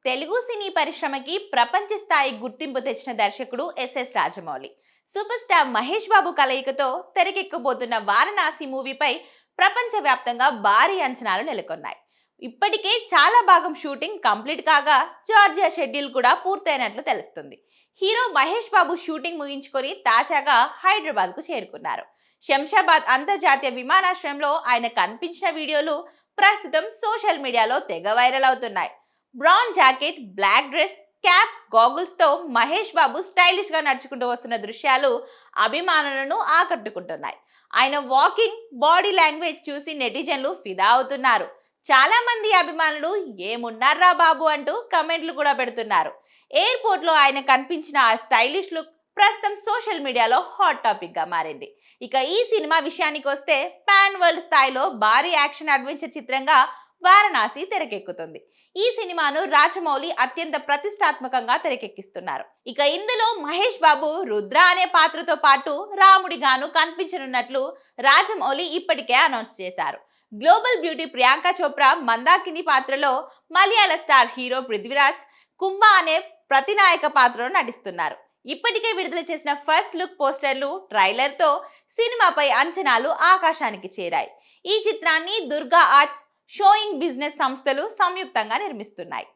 తెలుగు సినీ పరిశ్రమకి ప్రపంచ స్థాయి గుర్తింపు తెచ్చిన దర్శకుడు S S Rajamouli. Super star Mahesh Babu కలయికతో తెరకెక్కబోతున్న వారణాసి మూవీపై ప్రపంచవ్యాప్తంగా భారీ అంచనాలు నెలకొన్నాయి. ఇప్పటికే చాలా భాగం షూటింగ్ కంప్లీట్ కాగా జార్జియా షెడ్యూల్ కూడా పూర్తయినట్లు తెలుస్తుంది. హీరో మహేష్ బాబు షూటింగ్ ముగించుకొని తాజాగా హైదరాబాద్ కు చేరుకున్నారు. శంషాబాద్ అంతర్జాతీయ విమానాశ్రయంలో ఆయన కనిపించిన వీడియోలు ప్రస్తుతం సోషల్ మీడియాలో తెగ వైరల్ అవుతున్నాయి. Brown jacket, black dress, cap, goggles తో మహేష్ బాబు స్టైలిష్ గా నడుచుకుంటూ వస్తున్న దృశ్యాలు అభిమానులను ఆకట్టుకుంటున్నాయి. ఆయన వాకింగ్, బాడీ లాంగ్వేజ్ చూసి నెటిజన్లు ఫిదా అవుతున్నారు. చాలా మంది అభిమానులు ఏమున్నారా బాబు అంటూ కమెంట్లు కూడా పెడుతున్నారు. ఎయిర్పోర్ట్ లో ఆయన కనిపించిన ఆ స్టైలిష్ లుక్ ప్రస్తుతం సోషల్ మీడియాలో హాట్ టాపిక్ గా మారింది. ఇక ఈ సినిమా విషయానికి వస్తే పాన్ వరల్డ్ స్థాయిలో భారీ యాక్షన్ అడ్వెంచర్ చిత్రంగా వారణాసి తెరకెక్కుతుంది. ఈ సినిమాను రాజమౌళి అత్యంత ప్రతిష్టాత్మకంగా తెరకెక్కిస్తున్నారు. ఇక ఇందులో మహేష్ బాబు రుద్ర అనే పాత్రతో పాటు రాముడిగాను కనిపించనున్నట్లు రాజమౌళి ఇప్పటికే అనౌన్స్ చేశారు. గ్లోబల్ బ్యూటీ ప్రియాంక చోప్రా మందాకిని పాత్రలో మలయాళ స్టార్ హీరో పృథ్వీరాజ్ కుంభ అనే ప్రతినాయక పాత్రలో నటిస్తున్నారు. ఇప్పటికే విడుదల చేసిన ఫస్ట్ లుక్ పోస్టర్లు, ట్రైలర్ తో సినిమాపై అంచనాలు ఆకాశానికి చేరాయి. ఈ చిత్రాన్ని దుర్గా ఆర్ట్స్, షోయింగ్ బిజినెస్ సంస్థలు సంయుక్తంగా నిర్మిస్తున్నాయి.